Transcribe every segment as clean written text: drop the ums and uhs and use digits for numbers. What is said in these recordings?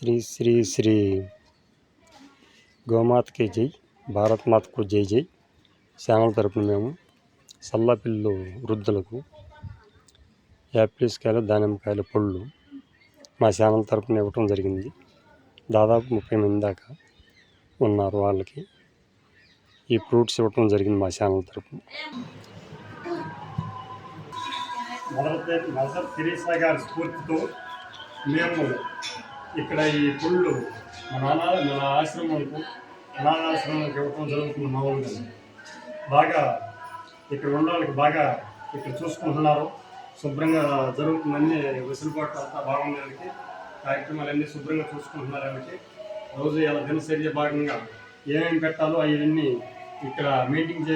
శ్రీ శ్రీ శ్రీ గోమాతకి జై, భారత్ మాతకు జై జై. ఛానల్ తరపున మేము సల్లపిల్లు వృద్ధులకు యాపిల్స్కాయలు, దానిమ్మకాయల పళ్ళు మా ఛానల్ తరపున ఇవ్వటం జరిగింది. దాదాపు 30 మంది దాకా ఉన్నారు. వాళ్ళకి ఈ ఫ్రూట్స్ ఇవ్వటం జరిగింది మా ఛానల్ తరపున. మదర్ తెరీసా గారి స్ఫూర్తితో మేము ఇక్కడ ఈ పళ్ళు మన ఆశ్రమంకు, అనాథాశ్రమానికి ఇవ్వటం జరుగుతుంది. మామూలుగా బాగా ఇక్కడ ఉండడానికి బాగా ఇక్కడ చూసుకుంటున్నారు. శుభ్రంగా జరుగుతుందని వెసులుబాటు అంతా బాగుండడానికి కార్యక్రమాలన్నీ శుభ్రంగా చూసుకుంటున్నారు. వాళ్ళకి రోజు ఇలా దినచర్య భాగంగా ఏమేమి పెట్టాలో అవన్నీ ఇక్కడ మెయింటైన్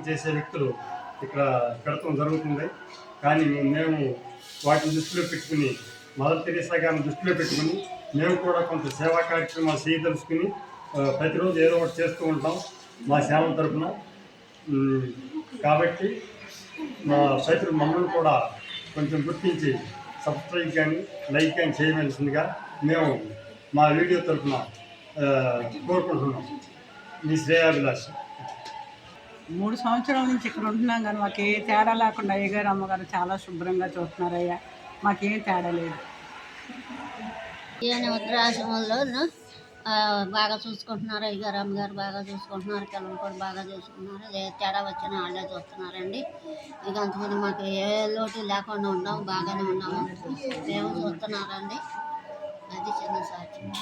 చేసే వ్యక్తులు ఇక్కడ పెడతాం జరుగుతుంది. కానీ మేము వాటిని దృష్టిలో పెట్టుకుని, మదర్ తెరీసా గారిని దృష్టిలో పెట్టుకుని మేము కూడా కొంత సేవా కార్యక్రమాలు చేయదలుచుకుని ప్రతిరోజు ఏదో ఒకటి చేస్తూ ఉంటాం మా ఛానల్ తరఫున. కాబట్టి మా రైతులు మమ్మల్ని కూడా కొంచెం గుర్తించి సబ్స్క్రైబ్ కానీ లైక్ కానీ చేయవలసిందిగా మేము మా వీడియో తరఫున కోరుకుంటున్నాం. మీ శ్రేయాభిలాష్. 3 సంవత్సరాల నుంచి ఇక్కడ ఉంటున్నాం కానీ మాకు ఏ తేడా లేకుండా అయ్యగారు అమ్మగారు చాలా శుభ్రంగా చూస్తున్నారయ్యా. మాకేం తేడా లేదు. వృద్ధాశ్రమంలో బాగా చూసుకుంటున్నారు. అయ్యగారు అమ్మగారు బాగా చూసుకుంటున్నారు. పిల్లలు కూడా బాగా చూసుకుంటున్నారు. ఏ తేడా వచ్చినా వాళ్ళే చూస్తున్నారండి. ఇక అంతమంది మాకు ఏ లోటు లేకుండా ఉన్నాము, బాగానే ఉన్నాము. మేము చూస్తున్నారండి. అది చిన్న సాధ్యం.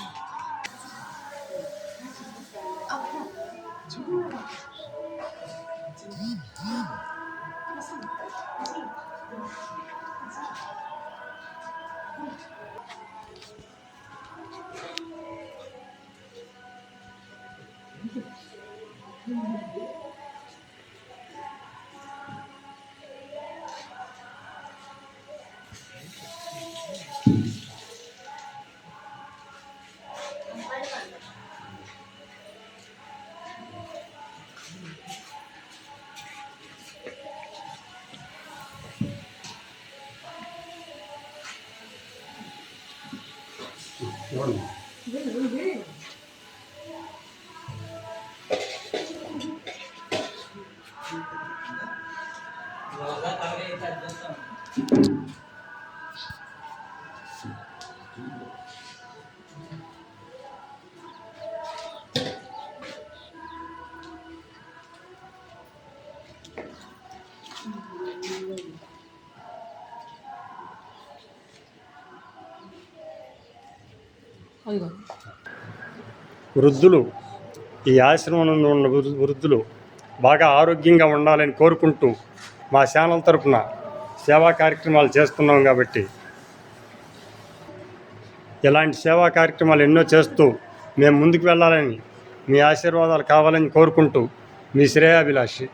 వృద్ధులు, ఈ ఆశ్రమంలో ఉన్న వృద్ధులు బాగా ఆరోగ్యంగా ఉండాలని కోరుకుంటూ మా ఛానల్ తరఫున సేవా కార్యక్రమాలు చేస్తున్నాం. కాబట్టి ఇలాంటి సేవా కార్యక్రమాలు ఎన్నో చేస్తూ మేము ముందుకు వెళ్ళాలని, మీ ఆశీర్వాదాలు కావాలని కోరుకుంటూ మీ శ్రేయాభిలాషి.